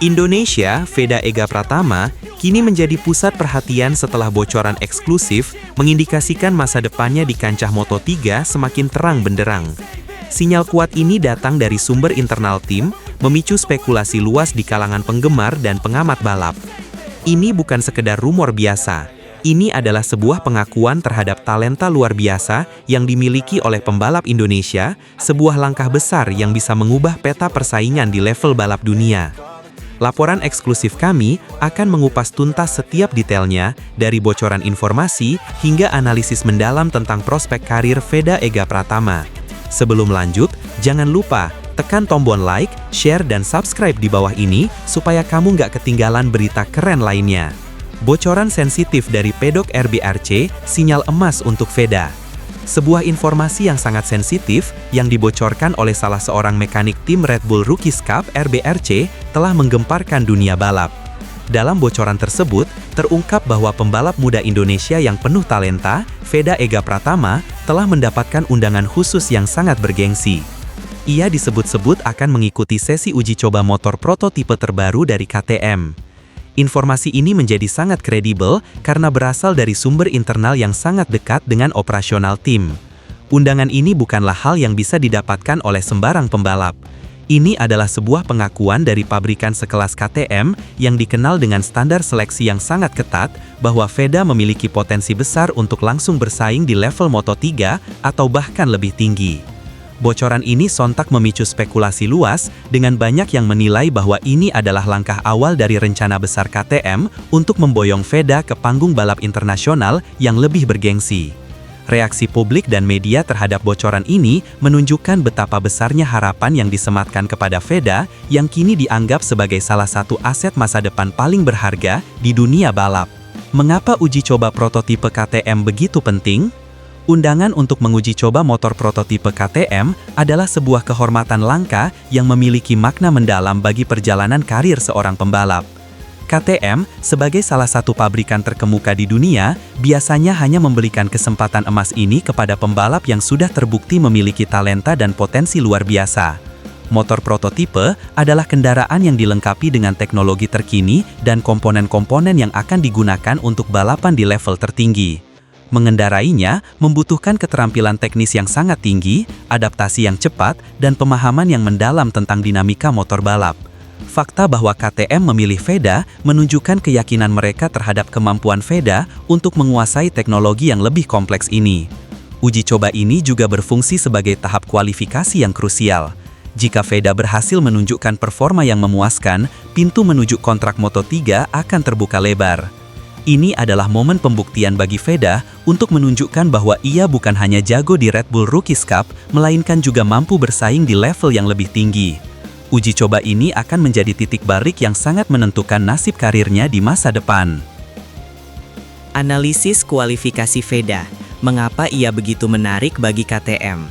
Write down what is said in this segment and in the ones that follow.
Indonesia, Veda Ega Pratama, kini menjadi pusat perhatian setelah bocoran eksklusif mengindikasikan masa depannya di kancah Moto3 semakin terang benderang. Sinyal kuat ini datang dari sumber internal tim, memicu spekulasi luas di kalangan penggemar dan pengamat balap. Ini bukan sekedar rumor biasa. Ini adalah sebuah pengakuan terhadap talenta luar biasa yang dimiliki oleh pembalap Indonesia, sebuah langkah besar yang bisa mengubah peta persaingan di level balap dunia. Laporan eksklusif kami akan mengupas tuntas setiap detailnya, dari bocoran informasi hingga analisis mendalam tentang prospek karir Veda Ega Pratama. Sebelum lanjut, jangan lupa tekan tombol like, share, dan subscribe di bawah ini supaya kamu nggak ketinggalan berita keren lainnya. Bocoran sensitif dari pedok RBRC, sinyal emas untuk Veda. Sebuah informasi yang sangat sensitif yang dibocorkan oleh salah seorang mekanik tim Red Bull Rookies Cup RBRC telah menggemparkan dunia balap. Dalam bocoran tersebut, terungkap bahwa pembalap muda Indonesia yang penuh talenta, Veda Ega Pratama, telah mendapatkan undangan khusus yang sangat bergengsi. Ia disebut-sebut akan mengikuti sesi uji coba motor prototipe terbaru dari KTM. Informasi ini menjadi sangat kredibel karena berasal dari sumber internal yang sangat dekat dengan operasional tim. Undangan ini bukanlah hal yang bisa didapatkan oleh sembarang pembalap. Ini adalah sebuah pengakuan dari pabrikan sekelas KTM yang dikenal dengan standar seleksi yang sangat ketat bahwa Veda memiliki potensi besar untuk langsung bersaing di level Moto3 atau bahkan lebih tinggi. Bocoran ini sontak memicu spekulasi luas, dengan banyak yang menilai bahwa ini adalah langkah awal dari rencana besar KTM untuk memboyong Veda ke panggung balap internasional yang lebih bergengsi. Reaksi publik dan media terhadap bocoran ini menunjukkan betapa besarnya harapan yang disematkan kepada Veda yang kini dianggap sebagai salah satu aset masa depan paling berharga di dunia balap. Mengapa uji coba prototipe KTM begitu penting? Undangan untuk menguji coba motor prototipe KTM adalah sebuah kehormatan langka yang memiliki makna mendalam bagi perjalanan karir seorang pembalap. KTM, sebagai salah satu pabrikan terkemuka di dunia, biasanya hanya memberikan kesempatan emas ini kepada pembalap yang sudah terbukti memiliki talenta dan potensi luar biasa. Motor prototipe adalah kendaraan yang dilengkapi dengan teknologi terkini dan komponen-komponen yang akan digunakan untuk balapan di level tertinggi. Mengendarainya membutuhkan keterampilan teknis yang sangat tinggi, adaptasi yang cepat, dan pemahaman yang mendalam tentang dinamika motor balap. Fakta bahwa KTM memilih Veda menunjukkan keyakinan mereka terhadap kemampuan Veda untuk menguasai teknologi yang lebih kompleks ini. Uji coba ini juga berfungsi sebagai tahap kualifikasi yang krusial. Jika Veda berhasil menunjukkan performa yang memuaskan, pintu menuju kontrak Moto3 akan terbuka lebar. Ini adalah momen pembuktian bagi Veda untuk menunjukkan bahwa ia bukan hanya jago di Red Bull Rookies Cup, melainkan juga mampu bersaing di level yang lebih tinggi. Uji coba ini akan menjadi titik balik yang sangat menentukan nasib karirnya di masa depan. Analisis kualifikasi Veda, mengapa ia begitu menarik bagi KTM?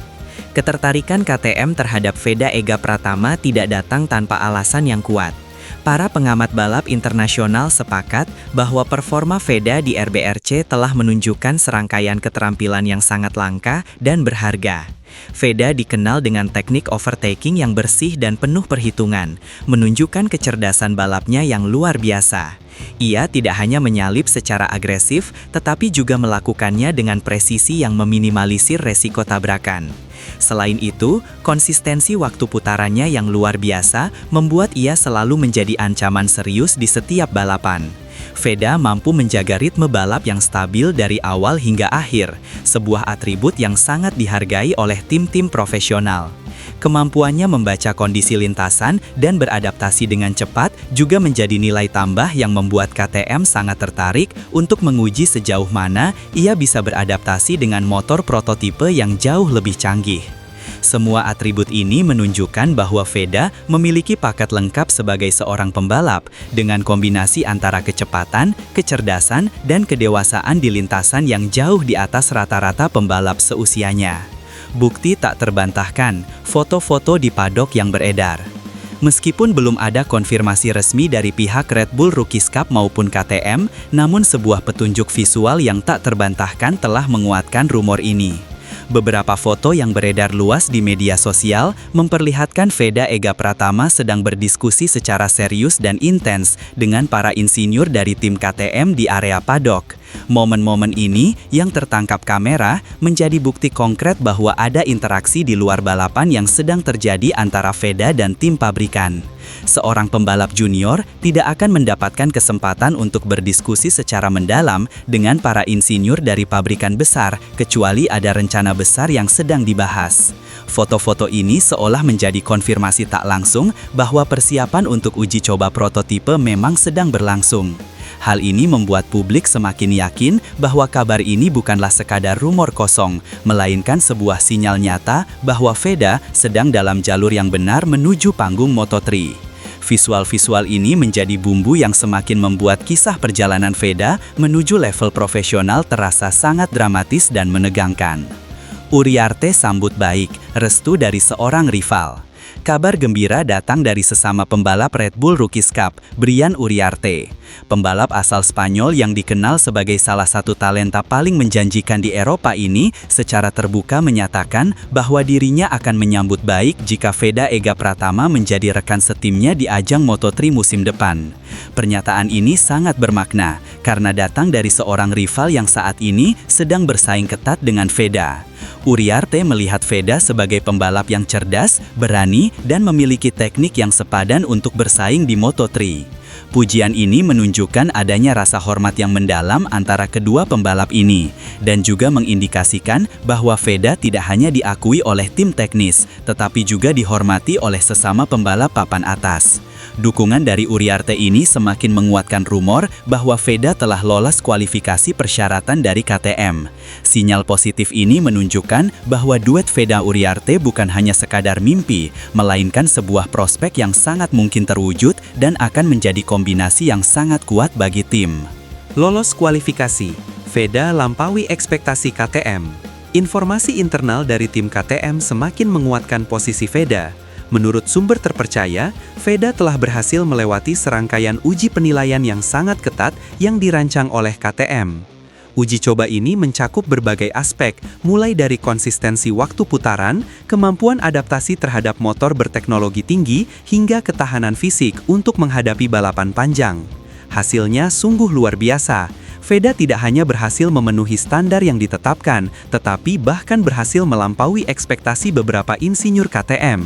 Ketertarikan KTM terhadap Veda Ega Pratama tidak datang tanpa alasan yang kuat. Para pengamat balap internasional sepakat bahwa performa Veda di RBRC telah menunjukkan serangkaian keterampilan yang sangat langka dan berharga. Veda dikenal dengan teknik overtaking yang bersih dan penuh perhitungan, menunjukkan kecerdasan balapnya yang luar biasa. Ia tidak hanya menyalip secara agresif, tetapi juga melakukannya dengan presisi yang meminimalisir resiko tabrakan. Selain itu, konsistensi waktu putarannya yang luar biasa membuat ia selalu menjadi ancaman serius di setiap balapan. Veda mampu menjaga ritme balap yang stabil dari awal hingga akhir, sebuah atribut yang sangat dihargai oleh tim-tim profesional. Kemampuannya membaca kondisi lintasan dan beradaptasi dengan cepat juga menjadi nilai tambah yang membuat KTM sangat tertarik untuk menguji sejauh mana ia bisa beradaptasi dengan motor prototipe yang jauh lebih canggih. Semua atribut ini menunjukkan bahwa Veda memiliki paket lengkap sebagai seorang pembalap dengan kombinasi antara kecepatan, kecerdasan, dan kedewasaan di lintasan yang jauh di atas rata-rata pembalap seusianya. Bukti tak terbantahkan, foto-foto di padok yang beredar. Meskipun belum ada konfirmasi resmi dari pihak Red Bull Rookies Cup maupun KTM, namun sebuah petunjuk visual yang tak terbantahkan telah menguatkan rumor ini. Beberapa foto yang beredar luas di media sosial memperlihatkan Veda Ega Pratama sedang berdiskusi secara serius dan intens dengan para insinyur dari tim KTM di area paddock. Momen-momen ini yang tertangkap kamera menjadi bukti konkret bahwa ada interaksi di luar balapan yang sedang terjadi antara Veda dan tim pabrikan. Seorang pembalap junior tidak akan mendapatkan kesempatan untuk berdiskusi secara mendalam dengan para insinyur dari pabrikan besar kecuali ada rencana besar yang sedang dibahas. Foto-foto ini seolah menjadi konfirmasi tak langsung bahwa persiapan untuk uji coba prototipe memang sedang berlangsung. Hal ini membuat publik semakin yakin bahwa kabar ini bukanlah sekadar rumor kosong, melainkan sebuah sinyal nyata bahwa Veda sedang dalam jalur yang benar menuju panggung Moto3. Visual-visual ini menjadi bumbu yang semakin membuat kisah perjalanan Veda menuju level profesional terasa sangat dramatis dan menegangkan. Uriarte sambut baik, restu dari seorang rival. Kabar gembira datang dari sesama pembalap Red Bull Rookies Cup, Brian Uriarte. Pembalap asal Spanyol yang dikenal sebagai salah satu talenta paling menjanjikan di Eropa ini secara terbuka menyatakan bahwa dirinya akan menyambut baik jika Veda Ega Pratama menjadi rekan setimnya di ajang Moto3 musim depan. Pernyataan ini sangat bermakna karena datang dari seorang rival yang saat ini sedang bersaing ketat dengan Veda. Uriarte melihat Veda sebagai pembalap yang cerdas, berani, dan memiliki teknik yang sepadan untuk bersaing di Moto3. Pujian ini menunjukkan adanya rasa hormat yang mendalam antara kedua pembalap ini, dan juga mengindikasikan bahwa Veda tidak hanya diakui oleh tim teknis, tetapi juga dihormati oleh sesama pembalap papan atas. Dukungan dari Uriarte ini semakin menguatkan rumor bahwa Veda telah lolos kualifikasi persyaratan dari KTM. Sinyal positif ini menunjukkan bahwa duet Veda Uriarte bukan hanya sekadar mimpi, melainkan sebuah prospek yang sangat mungkin terwujud dan akan menjadi kombinasi yang sangat kuat bagi tim. Lolos kualifikasi, Veda lampaui ekspektasi KTM. Informasi internal dari tim KTM semakin menguatkan posisi Veda. Menurut sumber terpercaya, Veda telah berhasil melewati serangkaian uji penilaian yang sangat ketat yang dirancang oleh KTM. Uji coba ini mencakup berbagai aspek, mulai dari konsistensi waktu putaran, kemampuan adaptasi terhadap motor berteknologi tinggi, hingga ketahanan fisik untuk menghadapi balapan panjang. Hasilnya sungguh luar biasa. Veda tidak hanya berhasil memenuhi standar yang ditetapkan, tetapi bahkan berhasil melampaui ekspektasi beberapa insinyur KTM.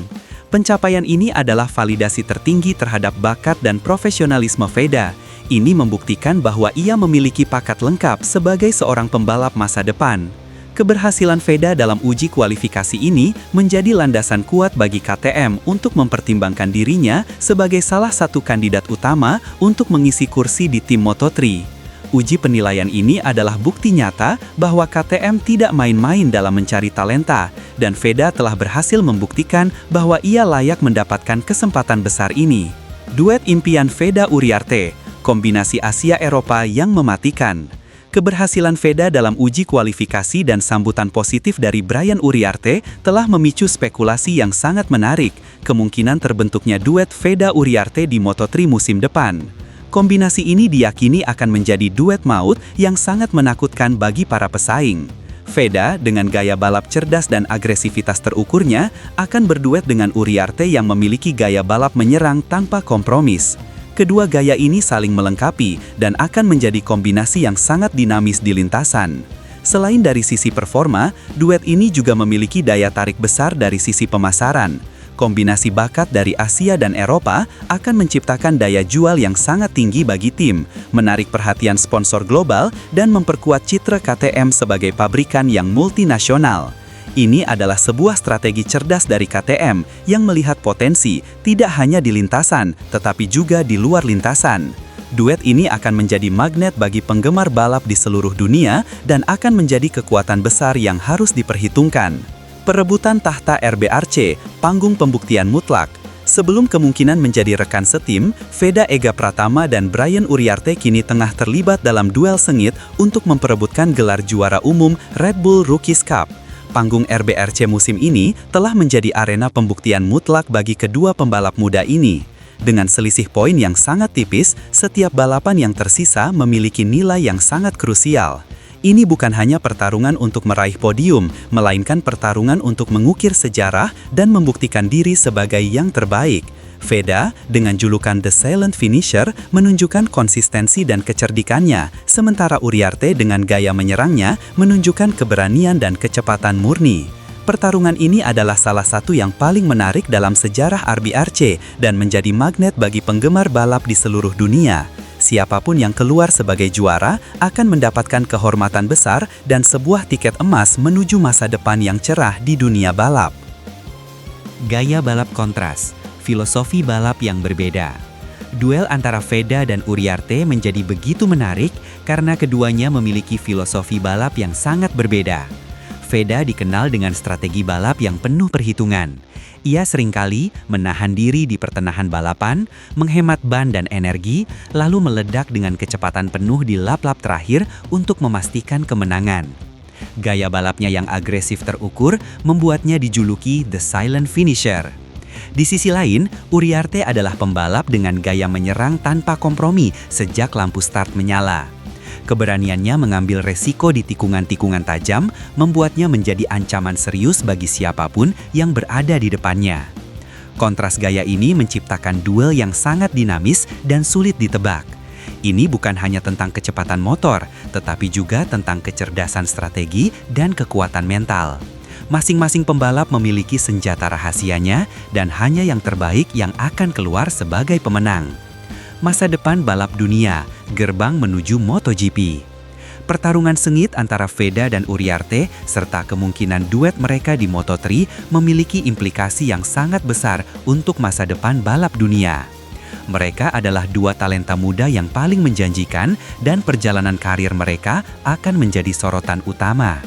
Pencapaian ini adalah validasi tertinggi terhadap bakat dan profesionalisme Veda. Ini membuktikan bahwa ia memiliki paket lengkap sebagai seorang pembalap masa depan. Keberhasilan Veda dalam uji kualifikasi ini menjadi landasan kuat bagi KTM untuk mempertimbangkan dirinya sebagai salah satu kandidat utama untuk mengisi kursi di tim Moto3. Uji penilaian ini adalah bukti nyata bahwa KTM tidak main-main dalam mencari talenta, dan Veda telah berhasil membuktikan bahwa ia layak mendapatkan kesempatan besar ini. Duet impian Veda Uriarte, kombinasi Asia-Eropa yang mematikan. Keberhasilan Veda dalam uji kualifikasi dan sambutan positif dari Brian Uriarte telah memicu spekulasi yang sangat menarik, kemungkinan terbentuknya duet Veda Uriarte di Moto3 musim depan. Kombinasi ini diyakini akan menjadi duet maut yang sangat menakutkan bagi para pesaing. Veda, dengan gaya balap cerdas dan agresivitas terukurnya, akan berduet dengan Uriarte yang memiliki gaya balap menyerang tanpa kompromis. Kedua gaya ini saling melengkapi dan akan menjadi kombinasi yang sangat dinamis di lintasan. Selain dari sisi performa, duet ini juga memiliki daya tarik besar dari sisi pemasaran. Kombinasi bakat dari Asia dan Eropa akan menciptakan daya jual yang sangat tinggi bagi tim, menarik perhatian sponsor global, dan memperkuat citra KTM sebagai pabrikan yang multinasional. Ini adalah sebuah strategi cerdas dari KTM yang melihat potensi tidak hanya di lintasan, tetapi juga di luar lintasan. Duet ini akan menjadi magnet bagi penggemar balap di seluruh dunia dan akan menjadi kekuatan besar yang harus diperhitungkan. Perebutan tahta RBRC, panggung pembuktian mutlak. Sebelum kemungkinan menjadi rekan setim, Veda Ega Pratama dan Brian Uriarte kini tengah terlibat dalam duel sengit untuk memperebutkan gelar juara umum Red Bull Rookies Cup. Panggung RBRC musim ini telah menjadi arena pembuktian mutlak bagi kedua pembalap muda ini. Dengan selisih poin yang sangat tipis, setiap balapan yang tersisa memiliki nilai yang sangat krusial. Ini bukan hanya pertarungan untuk meraih podium, melainkan pertarungan untuk mengukir sejarah dan membuktikan diri sebagai yang terbaik. Veda, dengan julukan The Silent Finisher, menunjukkan konsistensi dan kecerdikannya, sementara Uriarte dengan gaya menyerangnya menunjukkan keberanian dan kecepatan murni. Pertarungan ini adalah salah satu yang paling menarik dalam sejarah RBRC dan menjadi magnet bagi penggemar balap di seluruh dunia. Siapapun yang keluar sebagai juara akan mendapatkan kehormatan besar dan sebuah tiket emas menuju masa depan yang cerah di dunia balap. Gaya balap kontras, filosofi balap yang berbeda. Duel antara Veda dan Uriarte menjadi begitu menarik karena keduanya memiliki filosofi balap yang sangat berbeda. Veda dikenal dengan strategi balap yang penuh perhitungan. Ia seringkali menahan diri di pertengahan balapan, menghemat ban dan energi, lalu meledak dengan kecepatan penuh di lap-lap terakhir untuk memastikan kemenangan. Gaya balapnya yang agresif terukur membuatnya dijuluki The Silent Finisher. Di sisi lain, Uriarte adalah pembalap dengan gaya menyerang tanpa kompromi sejak lampu start menyala. Keberaniannya mengambil resiko di tikungan-tikungan tajam membuatnya menjadi ancaman serius bagi siapapun yang berada di depannya. Kontras gaya ini menciptakan duel yang sangat dinamis dan sulit ditebak. Ini bukan hanya tentang kecepatan motor, tetapi juga tentang kecerdasan strategi dan kekuatan mental. Masing-masing pembalap memiliki senjata rahasianya dan hanya yang terbaik yang akan keluar sebagai pemenang. Masa depan balap dunia, gerbang menuju MotoGP. Pertarungan sengit antara Veda dan Uriarte serta kemungkinan duet mereka di Moto3 memiliki implikasi yang sangat besar untuk masa depan balap dunia. Mereka adalah dua talenta muda yang paling menjanjikan dan perjalanan karir mereka akan menjadi sorotan utama.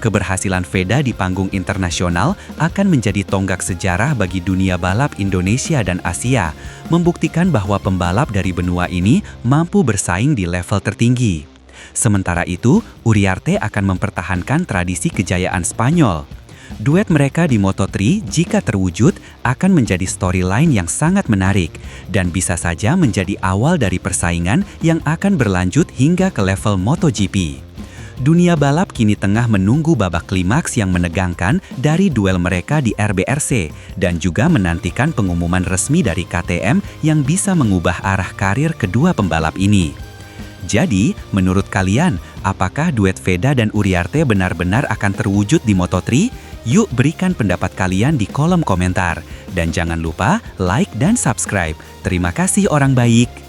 Keberhasilan Veda di panggung internasional akan menjadi tonggak sejarah bagi dunia balap Indonesia dan Asia, membuktikan bahwa pembalap dari benua ini mampu bersaing di level tertinggi. Sementara itu, Uriarte akan mempertahankan tradisi kejayaan Spanyol. Duet mereka di Moto3 jika terwujud akan menjadi storyline yang sangat menarik dan bisa saja menjadi awal dari persaingan yang akan berlanjut hingga ke level MotoGP. Dunia balap kini tengah menunggu babak klimaks yang menegangkan dari duel mereka di RBRC dan juga menantikan pengumuman resmi dari KTM yang bisa mengubah arah karir kedua pembalap ini. Jadi, menurut kalian, apakah duet Veda dan Uriarte benar-benar akan terwujud di Moto3? Yuk berikan pendapat kalian di kolom komentar. Dan jangan lupa like dan subscribe. Terima kasih orang baik.